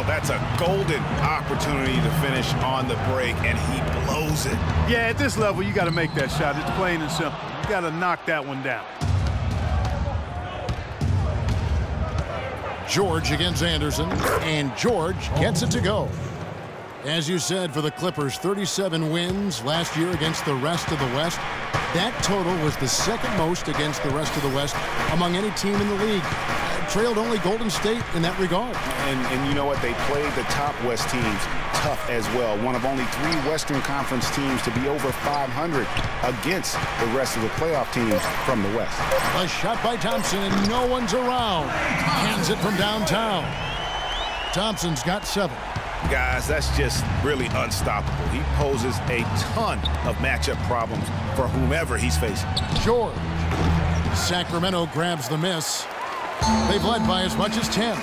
Oh, that's a golden opportunity to finish on the break, and he blows it. Yeah, at this level, you got to make that shot. It's plain and simple. You got to knock that one down. George against Anderson, and George gets it to go. As you said, for the Clippers, 37 wins last year against the rest of the West. That total was the second most against the rest of the West among any team in the league. Trailed only Golden State in that regard. And you know what? They played the top West teams tough as well. One of only 3 Western Conference teams to be over 500 against the rest of the playoff teams from the West. A shot by Thompson, and no one's around. Hands it from downtown. Thompson's got 7. Guys, that's just really unstoppable. He poses a ton of matchup problems for whomever he's facing. George. Sacramento grabs the miss. They've led by as much as 10.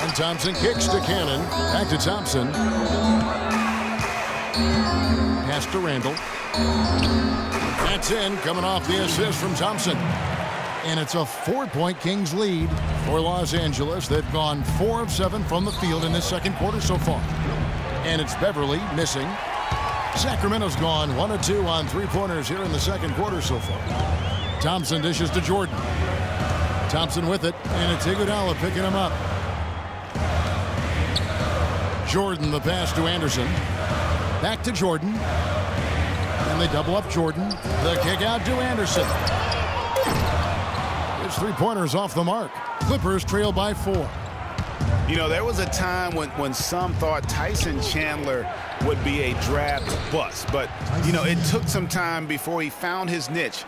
And Thompson kicks to Cannon. Back to Thompson. Pass to Randall. That's in, coming off the assist from Thompson. And it's a 4-point Kings lead for Los Angeles. They've gone 4 of 7 from the field in this second quarter so far. And it's Beverly missing. Sacramento's gone 1 of 2 on 3-pointers here in the second quarter so far. Thompson dishes to Jordan. Thompson with it, and it's Iguodala picking him up. Jordan, the pass to Anderson. Back to Jordan. And they double up Jordan. The kick out to Anderson. His 3-pointers off the mark. Clippers trail by 4. You know, there was a time when some thought Tyson Chandler would be a draft bust. But, you know, it took some time before he found his niche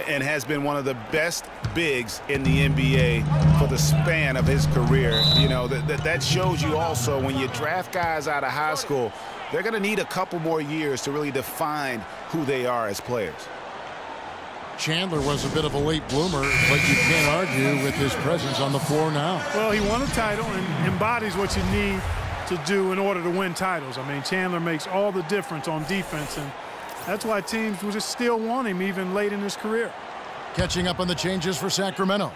and has been one of the best bigs in the NBA for the span of his career. You know, that shows you also when you draft guys out of high school, they're going to need a couple more years to really define who they are as players. Chandler was a bit of a late bloomer, but you can't argue with his presence on the floor now. Well, he won a title and embodies what you need to do in order to win titles. I mean, Chandler makes all the difference on defense, and that's why teams will just still want him even late in his career. Catching up on the changes for Sacramento.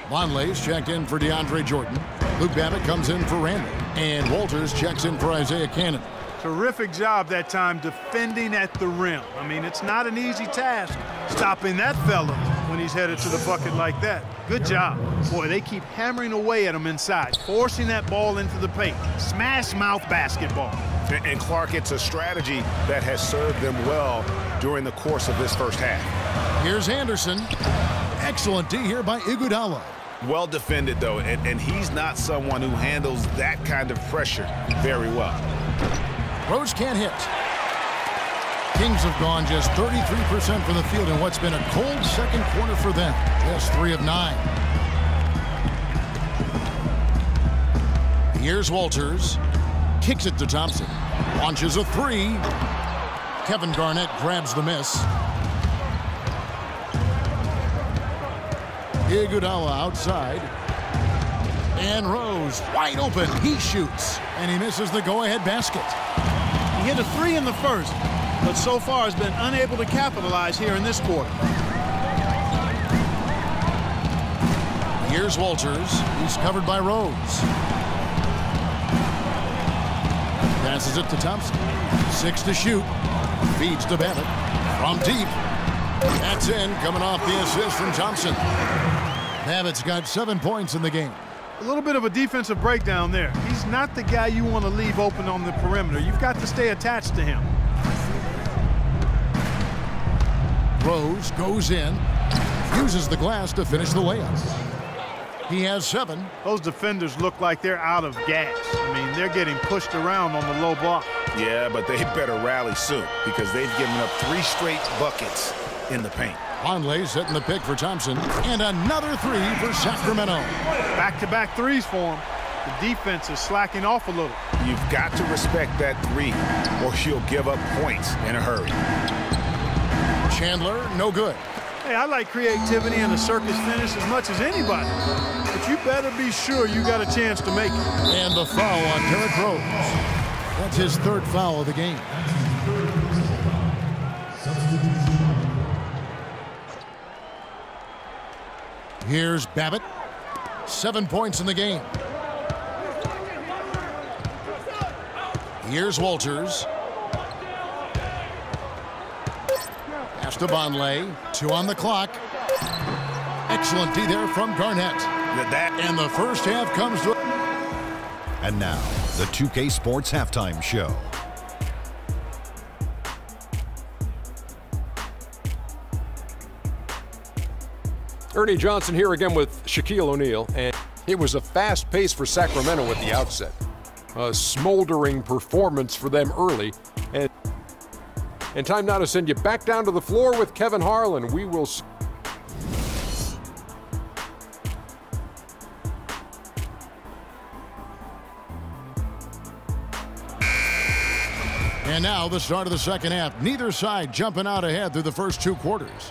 Vonleh's checked in for DeAndre Jordan. Luke Babbitt comes in for Randall. And Walters checks in for Isaiah Cannon. Terrific job that time defending at the rim. I mean, it's not an easy task stopping that fella when he's headed to the bucket like that. Good job. Boy, they keep hammering away at him inside, forcing that ball into the paint. Smash mouth basketball. And Clark, it's a strategy that has served them well during the course of this first half. Here's Anderson. Excellent D here by Iguodala. Well defended, though, and he's not someone who handles that kind of pressure very well. Rose can't hit. Kings have gone just 33% from the field in what's been a cold second quarter for them. Just 3 of 9. Here's Walters. Kicks it to Thompson. Launches a 3. Kevin Garnett grabs the miss. Iguodala outside. And Rose wide open. He shoots. And he misses the go-ahead basket. He hit a 3 in the first, but so far has been unable to capitalize here in this quarter. Here's Walters. He's covered by Rose. Passes it to Thompson. 6 to shoot. Feeds to Babbitt. From deep. That's in. Coming off the assist from Thompson. Babbitt's got 7 points in the game. A little bit of a defensive breakdown there. He's not the guy you want to leave open on the perimeter. You've got to stay attached to him. Rose goes in. Uses the glass to finish the layup. He has 7. Those defenders look like they're out of gas. I mean, they're getting pushed around on the low block. Yeah, but they better rally soon because they've given up 3 straight buckets in the paint. Vonleh setting the pick for Thompson. And another 3 for Sacramento. Back-to-back threes for him. The defense is slacking off a little. You've got to respect that 3 or you'll give up points in a hurry. Chandler, no good. Hey, I like creativity and a circus finish as much as anybody. But you better be sure you got a chance to make it. And the foul on Derrick Rose. That's his 3rd foul of the game. Here's Babbitt. 7 points in the game. Here's Walters. Pass to Vonleh. 2 on the clock. Excellent D there from Garnett. And the first half comes to... And now, the 2K Sports Halftime Show. Ernie Johnson here again with Shaquille O'Neal, and it was a fast pace for Sacramento at the outset. A smoldering performance for them early, and time now to send you back down to the floor with Kevin Harlan. We will see. And now the start of the second half. Neither side jumping out ahead through the first 2 quarters.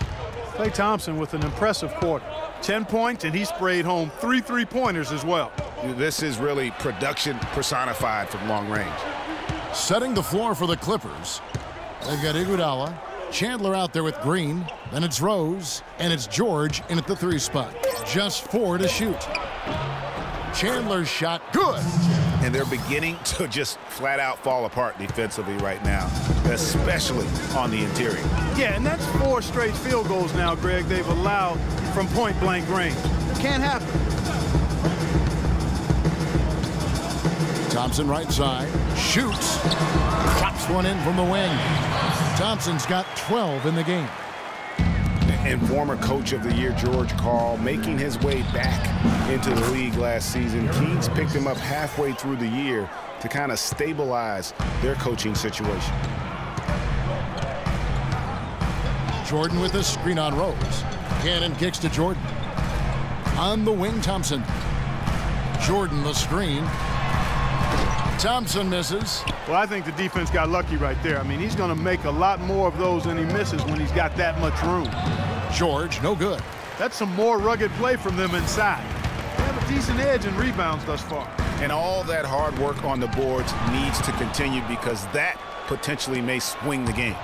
Klay Thompson with an impressive quarter. 10 points, and he sprayed home 3 3-pointers as well. This is really production personified from long range. Setting the floor for the Clippers. They've got Iguodala, Chandler out there with Green. Then it's Rose, and it's George in at the 3 spot. Just 4 to shoot. Chandler's shot, good. And they're beginning to just flat out fall apart defensively right now, especially on the interior. Yeah, and that's 4 straight field goals now, Greg, they've allowed from point-blank range. Can't happen. Thompson right side, shoots, drops one in from the wing. Thompson's got 12 in the game. And former Coach of the Year George Karl making his way back into the league last season. Kings picked him up halfway through the year to kind of stabilize their coaching situation. Jordan with a screen on Rose. Cannon kicks to Jordan. On the wing, Thompson. Jordan the screen. Thompson misses. Well, I think the defense got lucky right there. I mean, he's going to make a lot more of those than he misses when he's got that much room. George, no good. That's some more rugged play from them inside. They have a decent edge in rebounds thus far. And all that hard work on the boards needs to continue because that potentially may swing the game.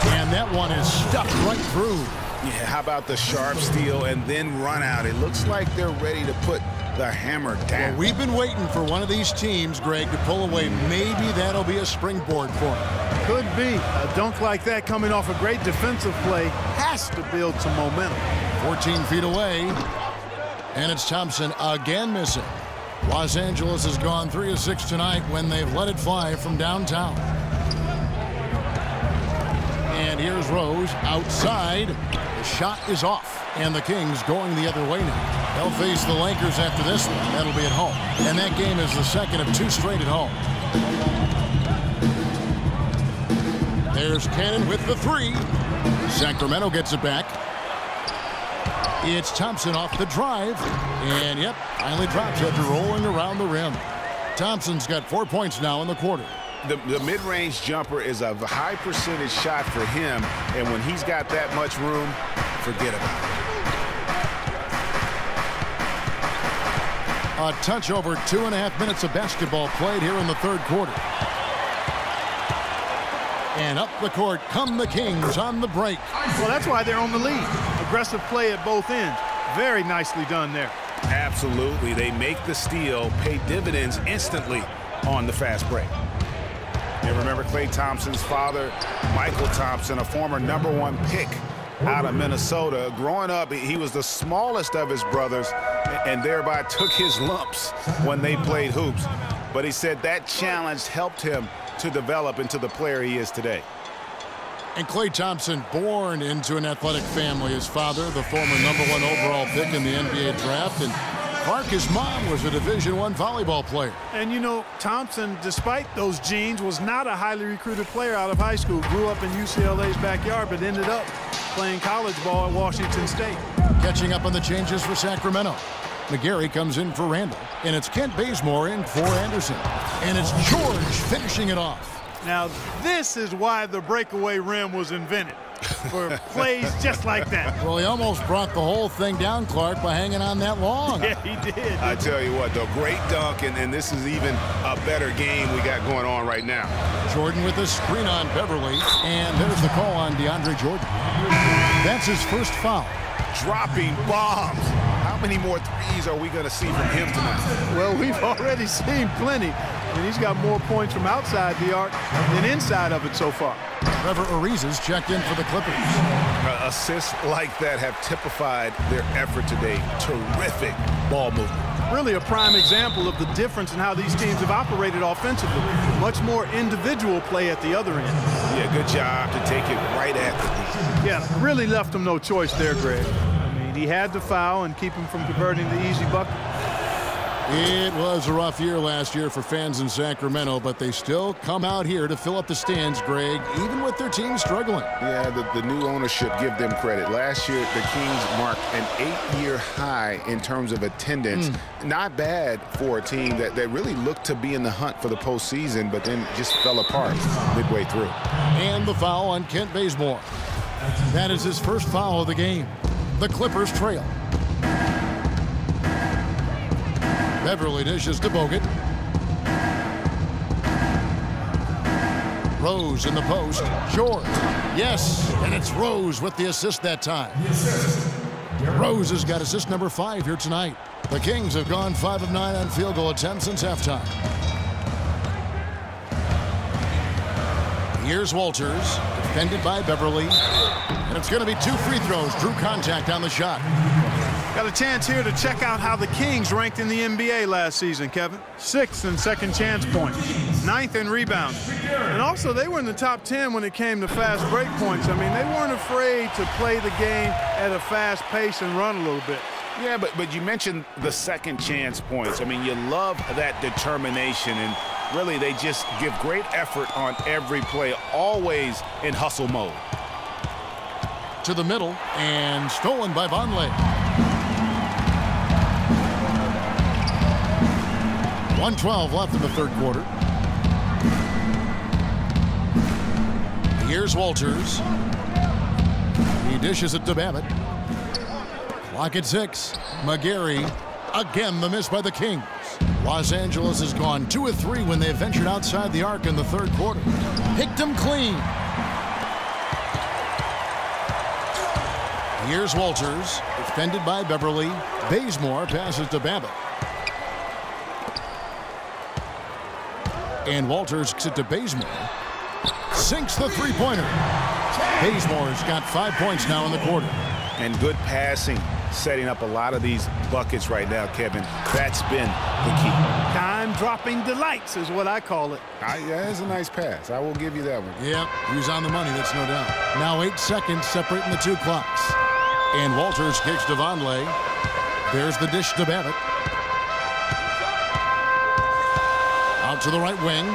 And that one is stuck right through. Yeah, how about the sharp steal and then run out? It looks like they're ready to put the hammer down. Well, we've been waiting for one of these teams, Greg, to pull away. Maybe that'll be a springboard for them. Could be. A dunk like that coming off a great defensive play has to build some momentum. 14 feet away. And it's Thompson again missing. Los Angeles has gone 3 of 6 tonight when they've let it fly from downtown. And here's Rose outside. The shot is off. And the Kings going the other way now. They'll face the Lakers after this one. That'll be at home. And that game is the second of 2 straight at home. There's Cannon with the 3. Sacramento gets it back. It's Thompson off the drive. And, yep, finally drops after rolling around the rim. Thompson's got 4 points now in the quarter. The mid-range jumper is a high percentage shot for him. And when he's got that much room, forget about it. A touch over 2.5 minutes of basketball played here in the 3rd quarter. And up the court come the Kings on the break. Well, that's why they're on the lead. Aggressive play at both ends. Very nicely done there. Absolutely. They make the steal, pay dividends instantly on the fast break. And remember Klay Thompson's father, Michael Thompson, a former #1 pick out of Minnesota. Growing up, he was the smallest of his brothers and thereby took his lumps when they played hoops. But he said that challenge helped him to develop into the player he is today. And Klay Thompson, born into an athletic family. His father, the former #1 overall pick in the NBA draft. And Clark, his mom, was a Division I volleyball player. And, you know, Thompson, despite those genes, was not a highly recruited player out of high school. Grew up in UCLA's backyard, but ended up playing college ball at Washington State. Catching up on the changes for Sacramento. McGarry comes in for Randall. And it's Kent Bazemore in for Anderson. And it's George finishing it off. Now, this is why the breakaway rim was invented. For plays just like that. Well, he almost brought the whole thing down, Clark, by hanging on that long. Yeah, he did. I tell you what, though, great dunk, and this is even a better game we got going on right now. Jordan with a screen on Beverly, and there's the call on DeAndre Jordan. That's his first foul. Dropping bombs. How many more threes are we going to see from him tonight? Well, we've already seen plenty. And he's got more points from outside the arc than inside of it so far. Trevor Ariza's checked in for the Clippers. Assists like that have typified their effort today. Terrific ball movement. Really a prime example of the difference in how these teams have operated offensively. Much more individual play at the other end. Yeah, good job to take it right at the D. Yeah, really left him no choice there, Greg. I mean, he had to foul and keep him from converting the easy bucket. It was a rough year last year for fans in Sacramento, but they still come out here to fill up the stands, Greg, even with their team struggling. Yeah, the new ownership, give them credit. Last year, the Kings marked an 8-year high in terms of attendance. Not bad for a team that really looked to be in the hunt for the postseason, but then just fell apart midway through. And the foul on Kent Bazemore. That is his first foul of the game. The Clippers trail. Beverly dishes to Bogut. Rose in the post. George. Yes, and it's Rose with the assist that time. Rose has got assist number 5 here tonight. The Kings have gone 5 of 9 on field goal attempts since halftime. Here's Walters, defended by Beverly. And it's going to be 2 free throws. Drew contact on the shot. Got a chance here to check out how the Kings ranked in the NBA last season, Kevin. 6th in second chance points, 9th in rebounds. And also, they were in the top 10 when it came to fast break points. I mean, they weren't afraid to play the game at a fast pace and run a little bit. Yeah, but you mentioned the second chance points. I mean, you love that determination, and really they just give great effort on every play, always in hustle mode. To the middle, and stolen by Vonleh. 1:12 left in the third quarter. Here's Walters. He dishes it to Babbitt. Clock at 6. McGarry. Again, the miss by the Kings. Los Angeles has gone 2 of 3 when they ventured outside the arc in the third quarter. Picked him clean. Here's Walters. Defended by Beverly. Bazemore passes to Babbitt. And Walters kicks it to Bazemore. Sinks the three-pointer. Bazemore's got 5 points now in the quarter. And good passing, setting up a lot of these buckets right now, Kevin. That's been the key. Time-dropping delights is what I call it. Yeah, that's a nice pass. I will give you that one. Yep, he was on the money, that's no doubt. Now 8 seconds separating the 2 clocks. And Walters kicks to Vonleh. There's the dish to Babbitt. Out to the right wing.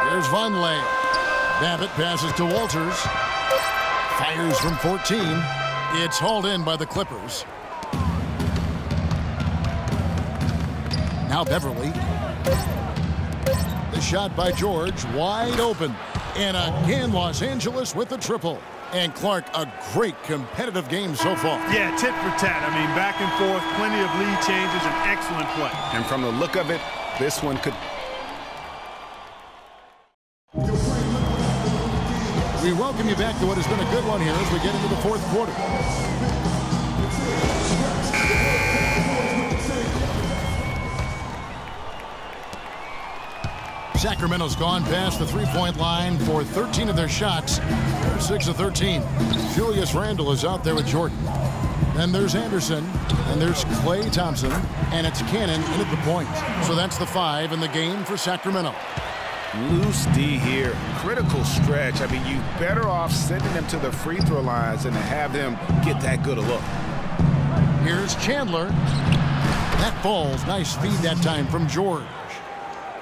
Here's Vonleh. Babbitt passes to Walters. Fires from 14. It's hauled in by the Clippers. Now Beverly. The shot by George, wide open. And again, Los Angeles with the triple. And Clark, a great competitive game so far. Yeah, tit for tat. I mean, back and forth, plenty of lead changes, and excellent play. And from the look of it, this one could... We welcome you back to what has been a good one here as we get into the fourth quarter. Sacramento's gone past the three-point line for 13 of their shots. They're 6 of 13. Julius Randle is out there with Jordan. Then there's Anderson, and there's Klay Thompson, and it's Cannon in at the point. So that's the 5 in the game for Sacramento. Loose D here. Critical stretch. I mean, you better off sending them to the free throw lines than to have them get that good a look. Here's Chandler. That falls. Nice feed that time from George.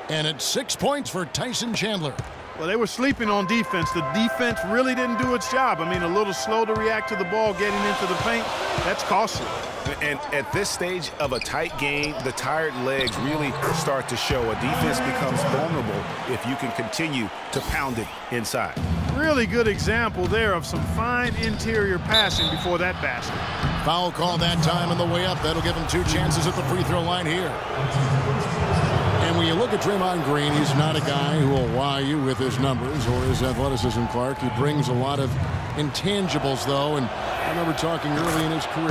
And it's 6 points for Tyson Chandler. Well, they were sleeping on defense. The defense really didn't do its job. I mean, a little slow to react to the ball getting into the paint. That's costly. And at this stage of a tight game, the tired legs really start to show. A defense becomes vulnerable if you can continue to pound it inside. Really good example there of some fine interior passing before that basket. Foul call that time on the way up. That'll give him 2 chances at the free throw line here. And when you look at Draymond Green, he's not a guy who will wow you with his numbers or his athleticism, Clark. He brings a lot of intangibles, though, and remember talking early in his career.